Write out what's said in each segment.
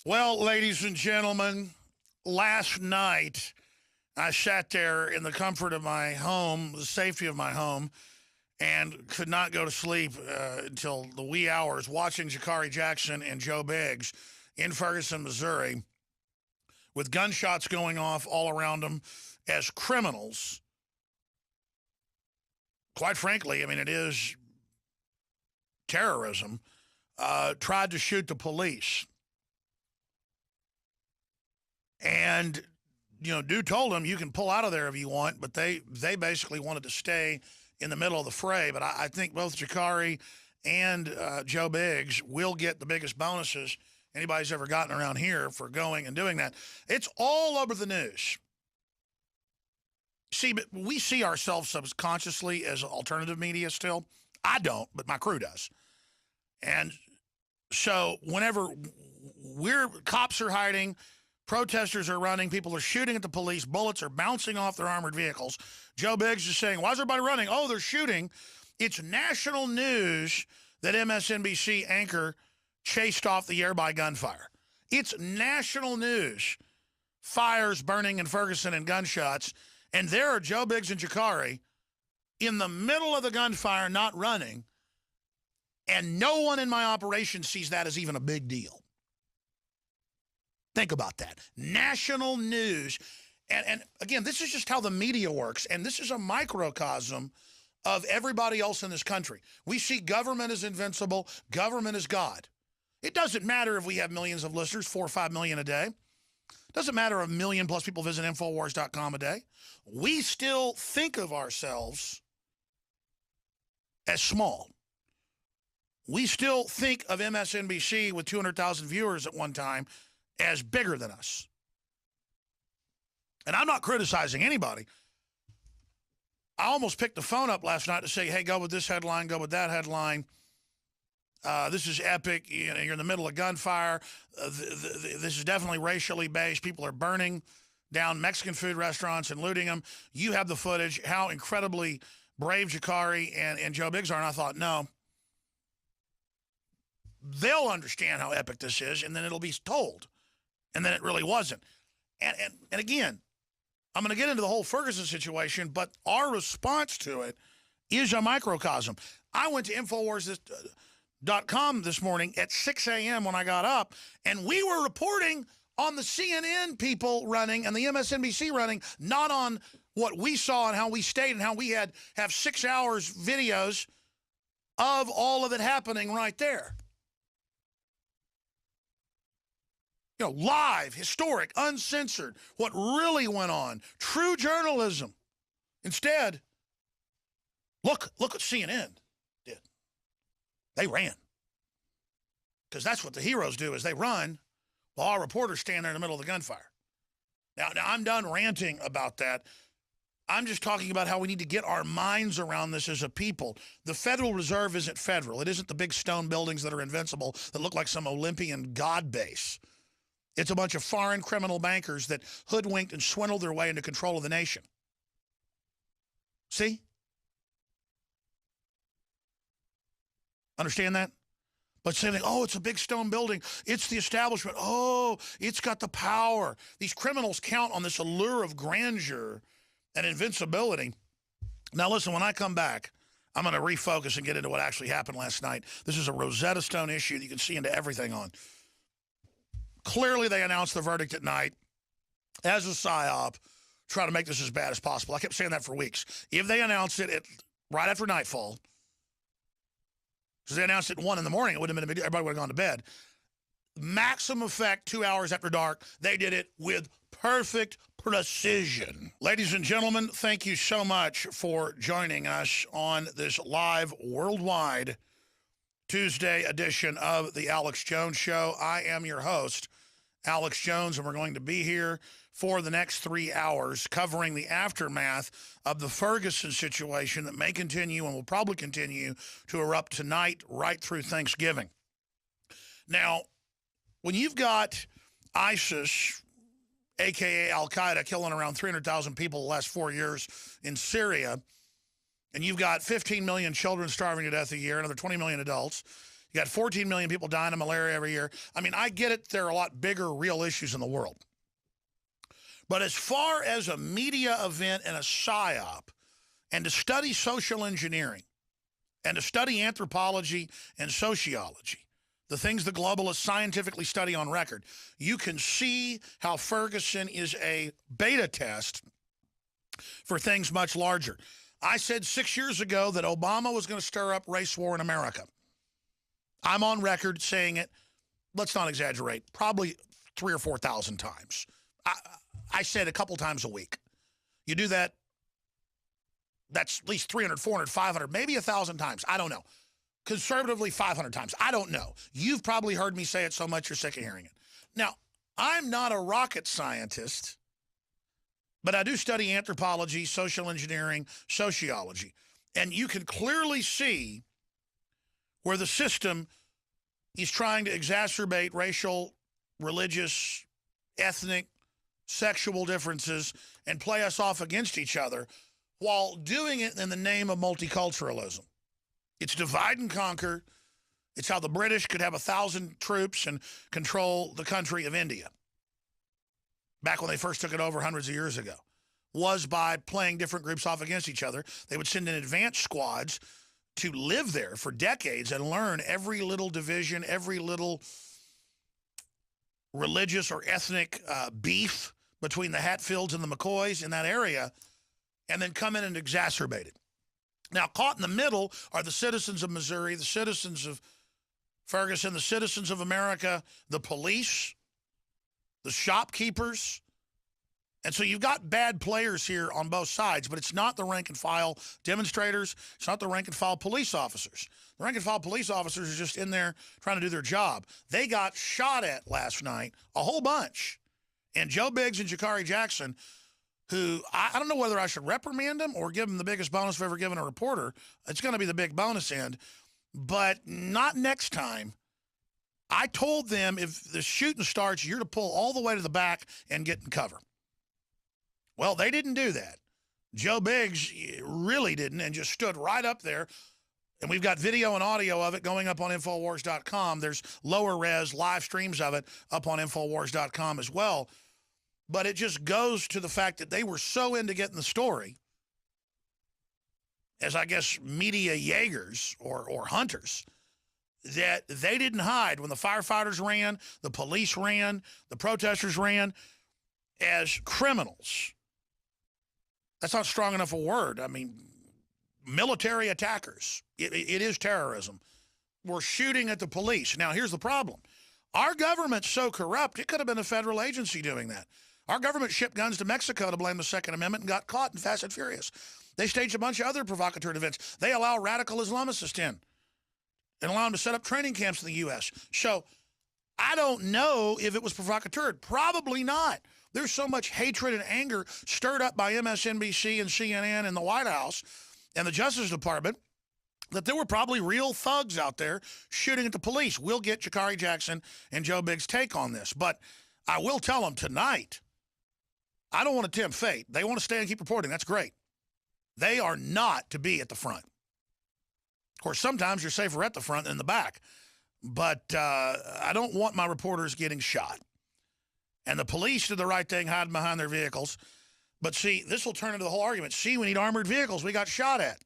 Well, ladies and gentlemen, last night I sat there in the comfort of my home, the safety of my home, and could not go to sleep until the wee hours watching Jakari Jackson and Joe Biggs in Ferguson, Missouri, with gunshots going off all around them as criminals. Quite frankly, I mean, it is terrorism, tried to shoot the police. And, dude told them you can pull out of there if you want, but they basically wanted to stay in the middle of the fray. But I think both Jakari and Joe Biggs will get the biggest bonuses anybody's ever gotten around here for going and doing that. It's all over the news. See, but we see ourselves subconsciously as alternative media still. I don't, but my crew does. And so whenever cops are hiding, protesters are running, people are shooting at the police, bullets are bouncing off their armored vehicles, Joe Biggs is saying, why is everybody running? Oh, they're shooting. It's national news that MSNBC anchor chased off the air by gunfire. It's national news. Fires burning in Ferguson and gunshots. And there are Joe Biggs and Jakari in the middle of the gunfire, not running. And no one in my operation sees that as even a big deal. Think about that. National news. And again, this is just how the media works. And this is a microcosm of everybody else in this country. We see government as invincible. Government is God. It doesn't matter if we have millions of listeners, 4 or 5 million a day. It doesn't matter if 1 million plus people visit Infowars.com a day. We still think of ourselves as small. We still think of MSNBC with 200,000 viewers at one time as bigger than us. And I'm not criticizing anybody. I almost picked the phone up last night to say, hey, go with this headline, go with that headline. This is epic. You're in the middle of gunfire. This is definitely racially based. People are burning down Mexican food restaurants and looting them. You have the footage, how incredibly brave Jakari and Joe Biggs are. And I thought, no, they'll understand how epic this is, and then it'll be told. And then it really wasn't. And again, I'm going to get into the whole Ferguson situation, but our response to it is a microcosm. I went to Infowars.com this morning at 6 a.m. when I got up, and we were reporting on the CNN people running and the MSNBC running, not on what we saw and how we stayed and how we have 6 hours videos of all of it happening right there. Live, historic, uncensored, what really went on, true journalism. Instead, look what CNN did. They ran. Because that's what the heroes do, is they run while our reporters stand there in the middle of the gunfire. Now I'm done ranting about that. I'm just talking about how we need to get our minds around this as a people. The Federal Reserve isn't federal. It isn't the big stone buildings that are invincible that look like some Olympian god base. It's a bunch of foreign criminal bankers that hoodwinked and swindled their way into control of the nation. See? Understand that? But saying, oh, it's a big stone building. It's the establishment. Oh, it's got the power. These criminals count on this allure of grandeur and invincibility. Now, listen, when I come back, I'm going to refocus and get into what actually happened last night. This is a Rosetta Stone issue that you can see into everything on. Clearly, they announced the verdict at night as a psyop, try to make this as bad as possible. I kept saying that for weeks. If they announced it right after nightfall, because they announced it at 1 in the morning, it would have been, everybody would have gone to bed. Maximum effect, 2 hours after dark. They did it with perfect precision. Ladies and gentlemen, thank you so much for joining us on this live worldwide Tuesday edition of the Alex Jones Show. I am your host, Alex Jones, and we're going to be here for the next 3 hours covering the aftermath of the Ferguson situation that may continue and will probably continue to erupt tonight right through Thanksgiving. Now, when you've got ISIS, a.k.a. Al-Qaeda, killing around 300,000 people the last 4 years in Syria, and you've got 15 million children starving to death a year, another 20 million adults, You got 14 million people dying of malaria every year. I mean, I get it. There are a lot bigger real issues in the world. But as far as a media event and a psyop, and to study social engineering, and to study anthropology and sociology, the things the globalists scientifically study on record, you can see how Ferguson is a beta test for things much larger. I said 6 years ago that Obama was going to stir up race war in America. I'm on record saying it, let's not exaggerate, probably 3,000 or 4,000 times. I said a couple times a week. You do that, that's at least 300, 400, 500, maybe 1,000 times. I don't know. Conservatively, 500 times. I don't know. You've probably heard me say it so much you're sick of hearing it. Now, I'm not a rocket scientist, but I do study anthropology, social engineering, sociology. And you can clearly see where the system is trying to exacerbate racial, religious, ethnic, sexual differences and play us off against each other while doing it in the name of multiculturalism. It's divide and conquer. It's how the British could have 1,000 troops and control the country of India back when they first took it over hundreds of years ago, was by playing different groups off against each other. They would send in advanced squads to live there for decades and learn every little division, every little religious or ethnic beef between the Hatfields and the McCoys in that area, and then come in and exacerbate it. Now, caught in the middle are the citizens of Missouri, the citizens of Ferguson, the citizens of America, the police, the shopkeepers. And so you've got bad players here on both sides, but it's not the rank and file demonstrators. It's not the rank and file police officers. The rank and file police officers are just in there trying to do their job. They got shot at last night, a whole bunch. And Joe Biggs and Jakari Jackson, who I don't know whether I should reprimand them or give them the biggest bonus I've ever given a reporter. It's going to be the big bonus end, but not next time. I told them if the shooting starts, you're to pull all the way to the back and get in cover. Well, they didn't do that. Joe Biggs really didn't and just stood right up there. And we've got video and audio of it going up on Infowars.com. There's lower res live streams of it up on Infowars.com as well. But it just goes to the fact that they were so into getting the story, as I guess media Jaegers or hunters, that they didn't hide when the firefighters ran, the police ran, the protesters ran as criminals. That's not strong enough a word. I mean, military attackers. It is terrorism. We're shooting at the police. Now, here's the problem. Our government's so corrupt, it could have been a federal agency doing that. Our government shipped guns to Mexico to blame the Second Amendment and got caught in Fast and Furious. They staged a bunch of other provocateur events. They allow radical Islamicists in and allow them to set up training camps in the U.S. So I don't know if it was provocateur. Probably not. There's so much hatred and anger stirred up by MSNBC and CNN and the White House and the Justice Department that there were probably real thugs out there shooting at the police. We'll get Jakari Jackson and Joe Biggs' take on this. But I will tell them tonight, I don't want to tempt fate. They want to stay and keep reporting. That's great. They are not to be at the front. Of course, sometimes you're safer at the front than in the back. But I don't want my reporters getting shot. And the police did the right thing, hiding behind their vehicles. But see, this will turn into the whole argument. See, we need armored vehicles. We got shot at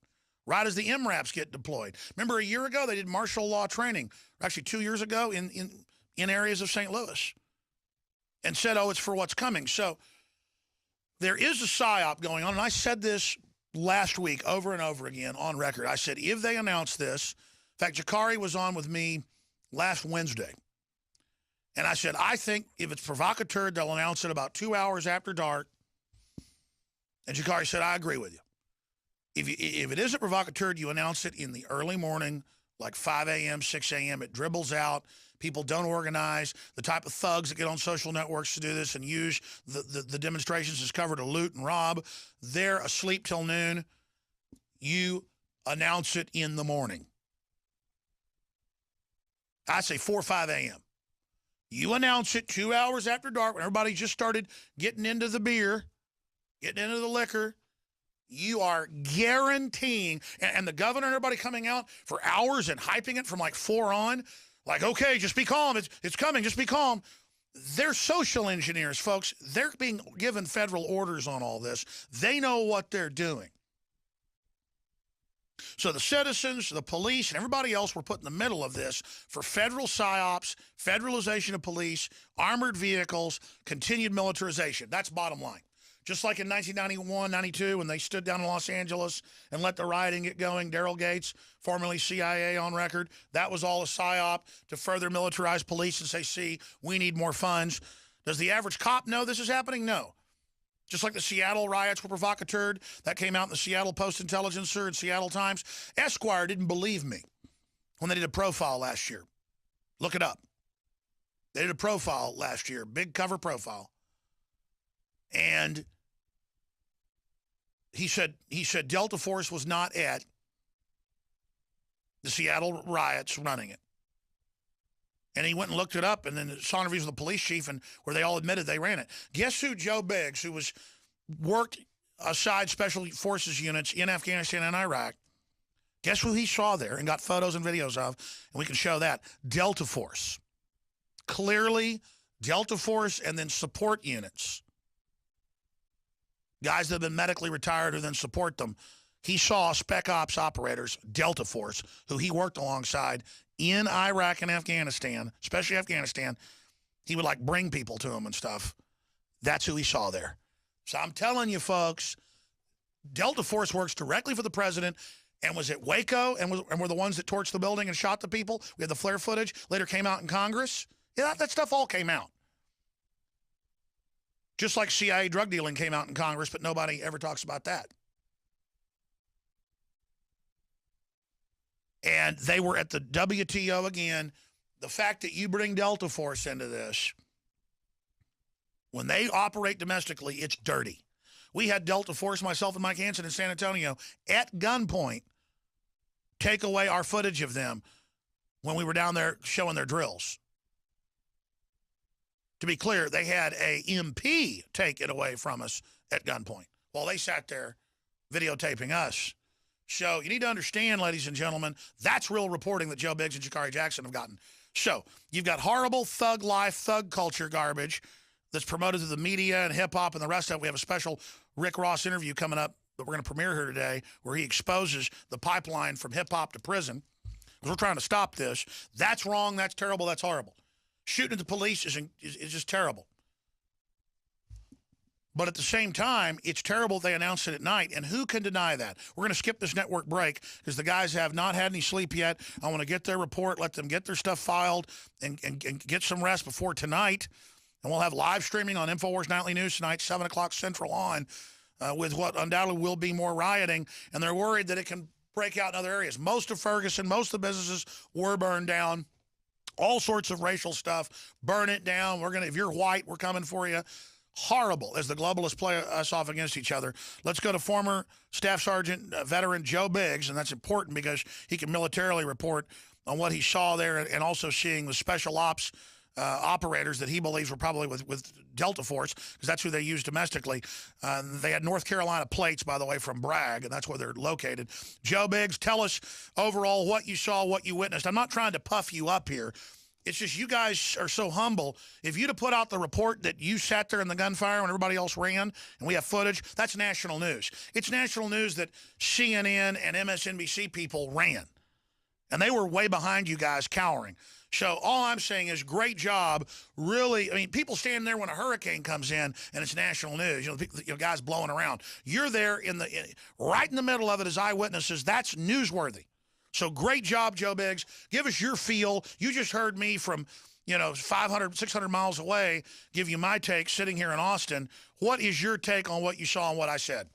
right as the MRAPs get deployed. Remember a year ago, they did martial law training, actually 2 years ago in areas of St. Louis, and said, oh, it's for what's coming. So there is a psyop going on, and I said this last week over and over again on record. I said, if they announce this, in fact, Jakari was on with me last Wednesday, and I said, I think if it's provocateur, they'll announce it about 2 hours after dark. And Jakari said, I agree with you. If it isn't provocateur, you announce it in the early morning, like 5 a.m., 6 a.m. It dribbles out. People don't organize. The type of thugs that get on social networks to do this and use the demonstrations as cover to loot and rob, they're asleep till noon. You announce it in the morning. I say 4 or 5 a.m. You announce it 2 hours after dark when everybody just started getting into the beer, getting into the liquor. you are guaranteeing, and the governor and everybody coming out for hours and hyping it from like 4 on, like, okay, just be calm. It's coming. Just be calm. They're social engineers, folks. They're being given federal orders on all this. They know what they're doing. So the citizens, the police, and everybody else were put in the middle of this for federal psyops, federalization of police, armored vehicles, continued militarization. That's bottom line. Just like in 1991, 92, when they stood down in Los Angeles and let the rioting get going, Daryl Gates, formerly CIA on record, that was all a psyop to further militarize police and say, see, we need more funds. Does the average cop know this is happening? No. Just like the Seattle riots were provocateur, that came out in the Seattle Post-Intelligencer and Seattle Times. Esquire didn't believe me when they did a profile last year. Look it up. They did a profile last year, big cover profile. And he said Delta Force was not at the Seattle riots running it. And he went and looked it up, and then saw interviews with the police chief, and where they all admitted they ran it. Guess who Joe Biggs, who worked aside special forces units in Afghanistan and Iraq, guess who he saw there and got photos and videos of, and we can show that? Delta Force. Clearly, Delta Force and then support units. Guys that have been medically retired who then support them. He saw Spec Ops operators, Delta Force, who he worked alongside in Iraq and Afghanistan, especially Afghanistan. He would like bring people to him and stuff. That's who he saw there. So I'm telling you, folks, Delta Force works directly for the president and was at Waco and were the ones that torched the building and shot the people. We had the flare footage. Later came out in Congress. Yeah, that stuff all came out. Just like CIA drug dealing came out in Congress, but nobody ever talks about that. And they were at the WTO again. The fact that you bring Delta Force into this, when they operate domestically, it's dirty. We had Delta Force, myself and Mike Hansen in San Antonio, at gunpoint, take away our footage of them when we were down there showing their drills. To be clear, they had a MP take it away from us at gunpoint while they sat there videotaping us. So you need to understand, ladies and gentlemen, that's real reporting that Joe Biggs and Jakari Jackson have gotten. So you've got horrible thug life, thug culture garbage that's promoted through the media and hip-hop and the rest of it. We have a special Rick Ross interview coming up that we're going to premiere here today where he exposes the pipeline from hip-hop to prison. We're trying to stop this. That's wrong. That's terrible. That's horrible. Shooting at the police is just terrible. But at the same time, it's terrible they announced it at night, and who can deny that? We're going to skip this network break because the guys have not had any sleep yet. I want to get their report, let them get their stuff filed, and get some rest before tonight. And we'll have live streaming on InfoWars Nightly News tonight, 7 o'clock Central on, with what undoubtedly will be more rioting, and they're worried that it can break out in other areas. Most of Ferguson, most of the businesses were burned down. All sorts of racial stuff. Burn it down. If you're white, we're coming for you. Horrible as the globalists play us off against each other. Let's go to former Staff Sergeant veteran Joe Biggs, and that's important because he can militarily report on what he saw there and also seeing the special ops operators that he believes were probably with Delta Force, because that's who they use domestically. They had North Carolina plates, by the way, from Bragg, and that's where they're located. Joe Biggs, tell us overall what you saw, what you witnessed. I'm not trying to puff you up here. It's just you guys are so humble. If you'd have put out the report that you sat there in the gunfire when everybody else ran, and we have footage, that's national news. It's national news that CNN and MSNBC people ran, and they were way behind you guys cowering. So all I'm saying is great job. Really, I mean, people stand there when a hurricane comes in and it's national news. Guys blowing around. You're there right in the middle of it as eyewitnesses. That's newsworthy. So great job, Joe Biggs. Give us your feel. You just heard me from 500, 600 miles away give you my take sitting here in Austin. What is your take on what you saw and what I said?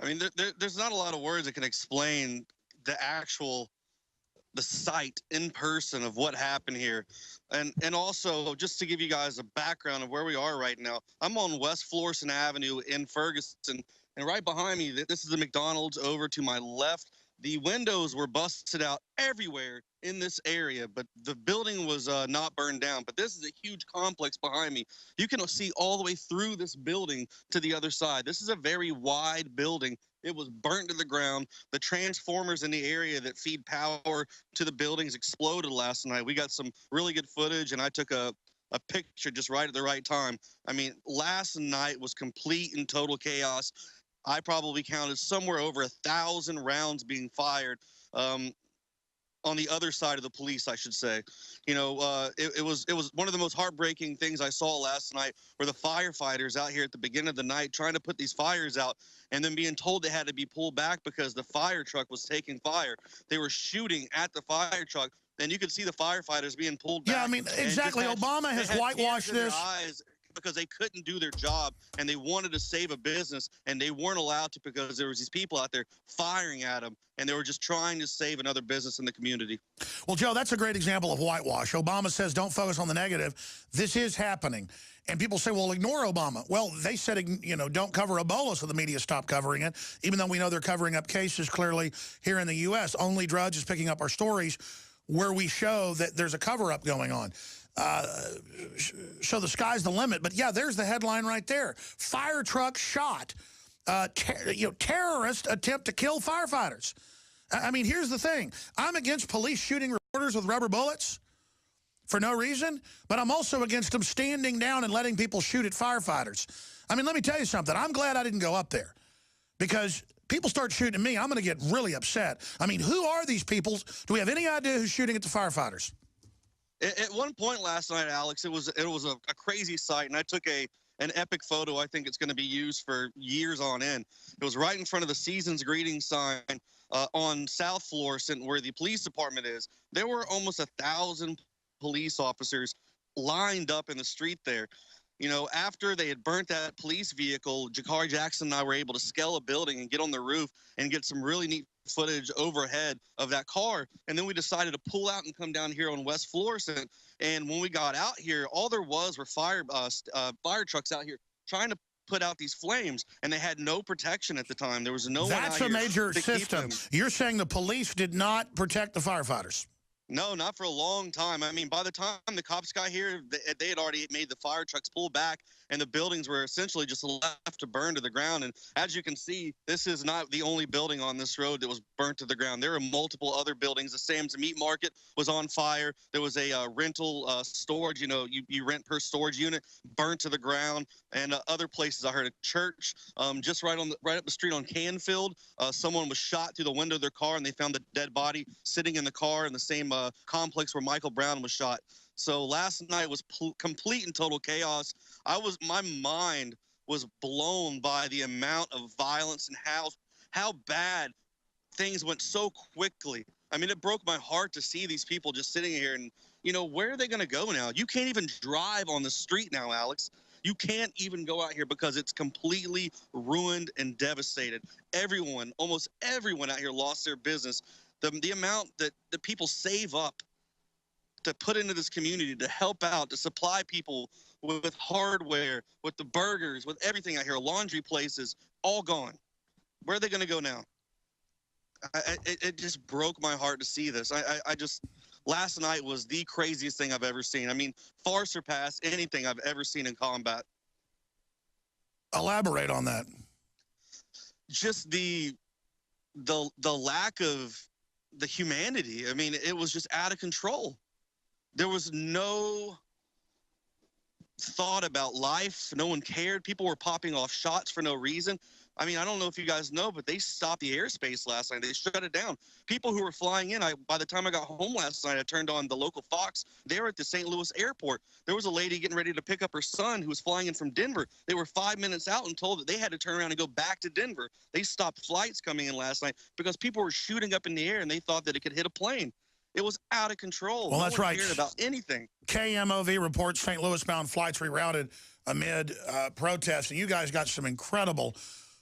I mean, there's not a lot of words that can explain the site in person of what happened here. And also, just to give you guys a background of where we are right now, I'm on West Florissant Avenue in Ferguson, and right behind me, this is the McDonald's. Over to my left, The windows were busted out everywhere in this area, but the building was not burned down. But this is a huge complex behind me. You can see all the way through this building to the other side. This is a very wide building. It was burnt to the ground. The transformers in the area that feed power to the buildings exploded last night. We got some really good footage, and I took a picture just right at the right time. I mean, last night was complete and total chaos. I probably counted somewhere over 1,000 rounds being fired on the other side of the police, I should say. You know, it was one of the most heartbreaking things I saw last night, were the firefighters out here at the beginning of the night trying to put these fires out, and then being told they had to be pulled back because the fire truck was taking fire. They were shooting at the fire truck, and you could see the firefighters being pulled back. Yeah, I mean, exactly. Obama has whitewashed this because they couldn't do their job, and they wanted to save a business, and they weren't allowed to because there was these people out there firing at them, and they were just trying to save another business in the community. Well, Joe, that's a great example of whitewash. Obama says don't focus on the negative. This is happening. And people say, well, ignore Obama. Well, they said, you know, don't cover Ebola, so the media stopped covering it, even though we know they're covering up cases clearly here in the U.S. Only Drudge is picking up our stories where we show that there's a cover-up going on. So the sky's the limit. But, yeah, there's the headline right there. Fire truck shot. Terrorist attempt to kill firefighters. I mean, here's the thing. I'm against police shooting reporters with rubber bullets for no reason, but I'm also against them standing down and letting people shoot at firefighters. I mean, let me tell you something. I'm glad I didn't go up there, because people start shooting at me, I'm going to get really upset. I mean, who are these people? Do we have any idea who's shooting at the firefighters? At one point last night, Alex, it was a crazy sight, and I took an epic photo. I think it's going to be used for years on end. It was right in front of the Seasons Greeting sign on South Florissant, where the police department is. There were almost 1,000 police officers lined up in the street there. You know, after they had burnt that police vehicle, Jakari Jackson and I were able to scale a building and get on the roof and get some really neat footage overhead of that car. And then we decided to pull out and come down here on West Florissant. And when we got out here, all there were fire trucks out here trying to put out these flames, and they had no protection at the time. There was no one out here. That's a major system. You're saying the police did not protect the firefighters? No, not for a long time. I mean, by the time the cops got here, they had already made the fire trucks pull back, and the buildings were essentially just left to burn to the ground. And as you can see, this is not the only building on this road that was burnt to the ground. There are multiple other buildings. The Sam's Meat Market was on fire. There was a rental storage, you rent per storage unit, burnt to the ground. And other places, I heard a church just right up the street on Canfield. Someone was shot through the window of their car, and they found the dead body sitting in the car in the same complex where Michael Brown was shot. So last night was complete and total chaos. My mind was blown by the amount of violence and how bad things went so quickly. I mean, it broke my heart to see these people just sitting here, and where are they going to go now? You can't even drive on the street now, Alex. You can't even go out here because it's completely ruined and devastated. Almost everyone out here lost their business. The amount that the people save up to put into this community, to help out, to supply people with hardware, with the burgers, with everything out here, laundry places, all gone. Where are they going to go now? It just broke my heart to see this. Last night was the craziest thing I've ever seen. I mean, far surpassed anything I've ever seen in combat. Elaborate on that. Just the lack of the humanity. I mean, it was just out of control. There was no thought about life. No one cared. People were popping off shots for no reason. I mean, I don't know if you guys know, but they stopped the airspace last night. They shut it down. People who were flying in, by the time I got home last night, I turned on the local Fox. They were at the St. Louis airport. There was a lady getting ready to pick up her son who was flying in from Denver. They were 5 minutes out and told that they had to turn around and go back to Denver. They stopped flights coming in last night because people were shooting up in the air and they thought that it could hit a plane. It was out of control. Well, that's right. Cared about anything. KMOV reports St. Louis-bound flights rerouted amid protests, and you guys got some incredible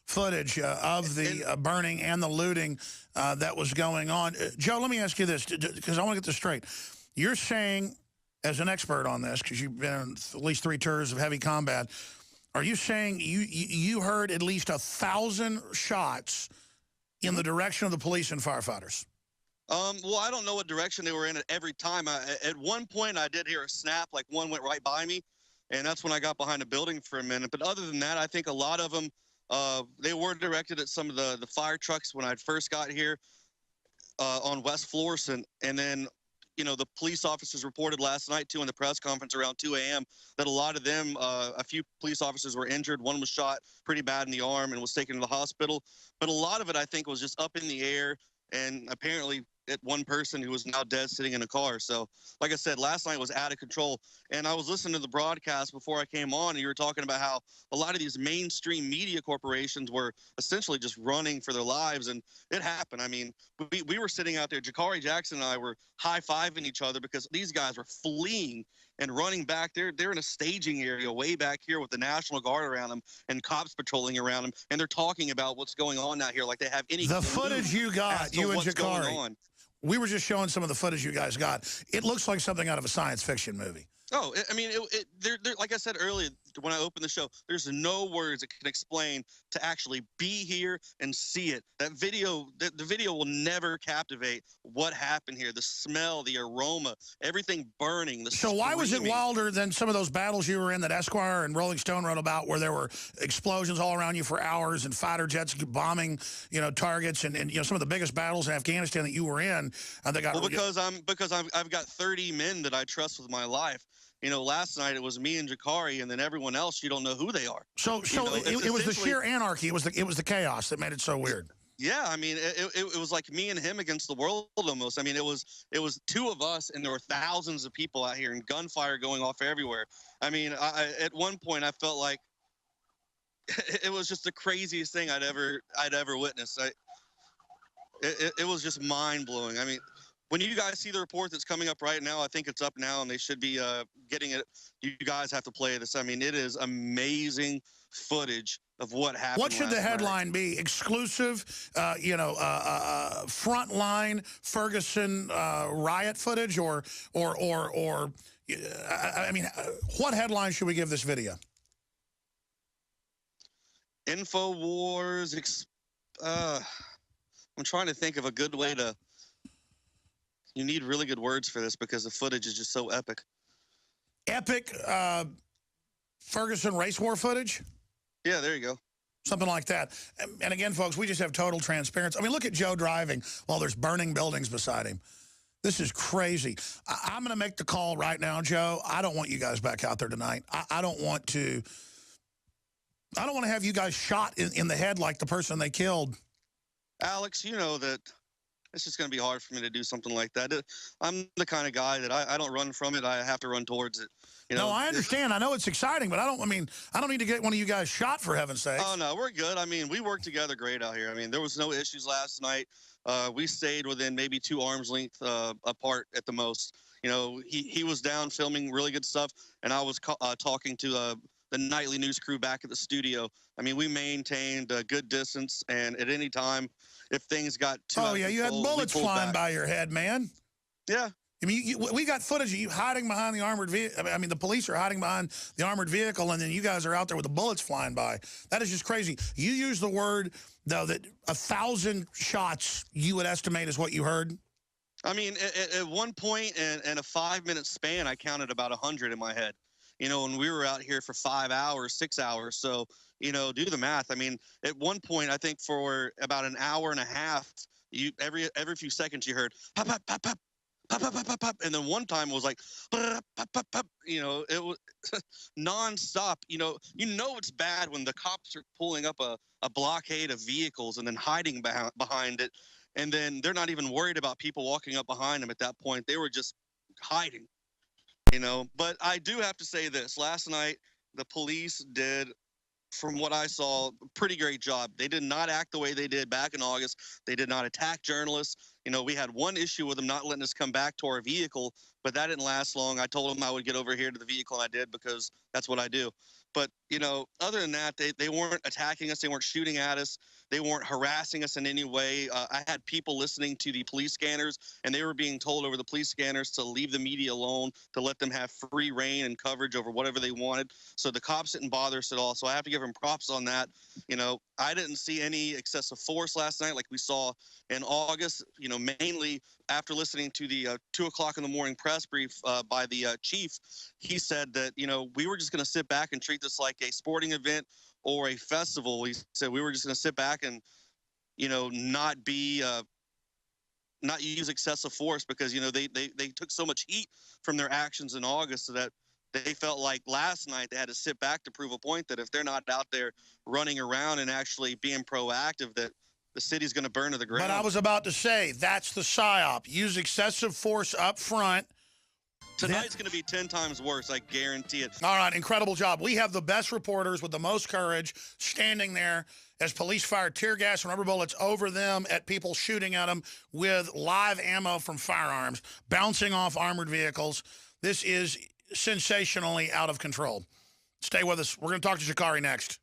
footage of the burning and the looting that was going on. Joe, let me ask you this, because I want to get this straight. You're saying, as an expert on this, because you've been on at least 3 tours of heavy combat, are you saying you heard at least 1,000 shots in the direction of the police and firefighters? Well, I don't know what direction they were in at every time. At one point, I did hear a snap, like one went right by me, and that's when I got behind a building for a minute. But other than that, I think a lot of them, they were directed at some of the fire trucks when I first got here on West Florissant, and then the police officers reported last night, too, in the press conference around 2 a.m., that a lot of them, a few police officers were injured. One was shot pretty bad in the arm and was taken to the hospital. But a lot of it, I think, was just up in the air, and apparently at one person who was now dead sitting in a car. So, like I said, last night was out of control. And I was listening to the broadcast before I came on, and you were talking about how a lot of these mainstream media corporations were essentially just running for their lives. And it happened. I mean, we were sitting out there, Jakari Jackson and I were high-fiving each other because these guys were fleeing and running back. They're in a staging area way back here with the National Guard around them and cops patrolling around them, and they're talking about what's going on out here like they have any The footage you got, you and Jakari, we were just showing some of the footage you guys got. It looks like something out of a science fiction movie. Oh, I mean, like I said earlier when I opened the show, there's no words that can explain to actually be here and see it. That video, the video will never captivate what happened here. The smell, the aroma, everything burning. So why was it wilder than some of those battles you were in that Esquire and Rolling Stone wrote about, where there were explosions all around you for hours and fighter jets bombing, targets, and some of the biggest battles in Afghanistan that you were in? They got because I've got 30 men that I trust with my life. Last night it was me and Jakari, and then everyone else, you don't know who they are. So it was the sheer anarchy. It was the chaos that made it so weird. Yeah, I mean, it was like me and him against the world almost. I mean, it was two of us, and there were thousands of people out here, and gunfire going off everywhere. I mean, at one point I felt like it was just the craziest thing I'd ever witnessed. It was just mind blowing. I mean, when you guys see the report that's coming up right now, I think it's up now, and they should be getting it. You guys have to play this. I mean, it is amazing footage of what happened. What should the headline be? Exclusive, frontline Ferguson riot footage, or I mean, what headline should we give this video? InfoWars. I'm trying to think of a good way to. You need really good words for this because the footage is just so epic. Epic Ferguson race war footage? Yeah, there you go. Something like that. And again, folks, we just have total transparency. I mean, look at Joe driving while there's burning buildings beside him. This is crazy. I'm going to make the call right now, Joe. I don't want you guys back out there tonight. I don't want to have you guys shot in the head like the person they killed. Alex, you know that it's just going to be hard for me to do something like that. I'm the kind of guy that I don't run from it. I have to run towards it. No, I understand. I know it's exciting, but I don't need to get one of you guys shot, for heaven's sake. Oh, no, we're good. I mean, we work together great out here. I mean, there was no issues last night. We stayed within maybe 2 arms length apart at the most. He was down filming really good stuff, and I was talking to the nightly news crew back at the studio. I mean, we maintained a good distance, and at any time, if things got too out of control, you had bullets flying by your head, man. Yeah. I mean, we got footage of you hiding behind the armored vehicle. I mean, the police are hiding behind the armored vehicle, and then you guys are out there with the bullets flying by. That is just crazy. You use the word, though, that 1,000 shots you would estimate is what you heard. I mean, at one point in a 5-minute span, I counted about 100 in my head. And we were out here for 5 hours, 6 hours. So, do the math. I mean, at one point, I think for about an hour and a half, every few seconds you heard pop, pop, pop, pop, pop, pop, pop, pop, pop. And then one time it was like, pop, pop, pop. It was nonstop. It's bad when the cops are pulling up a blockade of vehicles and then hiding behind it. And then they're not even worried about people walking up behind them at that point. They were just hiding. But I do have to say this. Last night, the police did, from what I saw, a pretty great job. They did not act the way they did back in August. They did not attack journalists. We had one issue with them not letting us come back to our vehicle, but that didn't last long. I told them I would get over here to the vehicle, and I did, because that's what I do. But, you know, other than that, they weren't attacking us. They weren't shooting at us. They weren't harassing us in any way. I had people listening to the police scanners, and they were being told over the police scanners to leave the media alone, to let them have free reign and coverage over whatever they wanted. So the cops didn't bother us at all. So I have to give them props on that. You know, I didn't see any excessive force last night like we saw in August, you know, mainly after listening to the 2 o'clock in the morning press brief by the chief. He said that, you know, we were just going to sit back and treat this like a sporting event or a festival. He said we were just going to sit back and, you know, not use excessive force because, you know, they took so much heat from their actions in August, so that they felt like last night they had to sit back to prove a point that if they're not out there running around and actually being proactive, that the city's going to burn to the ground. But I was about to say, that's the PSYOP. Use excessive force up front. Tonight's going to be 10 times worse, I guarantee it. All right, incredible job. We have the best reporters with the most courage standing there as police fire tear gas and rubber bullets over them at people shooting at them with live ammo from firearms, bouncing off armored vehicles. This is sensationally out of control. Stay with us. We're going to talk to Sha'Carri next.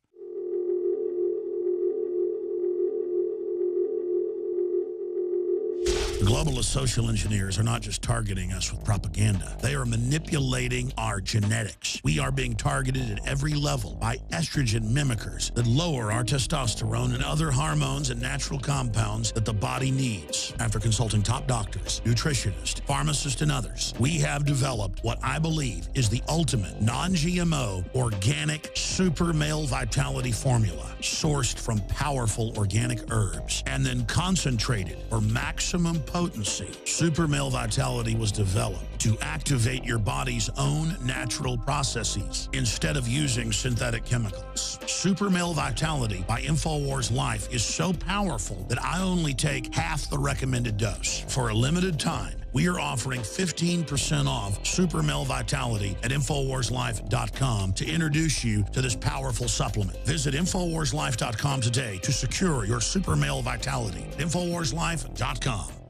Globalist social engineers are not just targeting us with propaganda. They are manipulating our genetics. We are being targeted at every level by estrogen mimickers that lower our testosterone and other hormones and natural compounds that the body needs. After consulting top doctors, nutritionists, pharmacists, and others, we have developed what I believe is the ultimate non-GMO organic super male vitality formula sourced from powerful organic herbs and then concentrated for maximum potency. Super Male Vitality was developed to activate your body's own natural processes instead of using synthetic chemicals. Super Male Vitality by InfoWars Life is so powerful that I only take half the recommended dose. For a limited time, we are offering 15% off Super Male Vitality at InfoWarsLife.com to introduce you to this powerful supplement. Visit InfoWarsLife.com today to secure your Super Male Vitality. InfoWarsLife.com.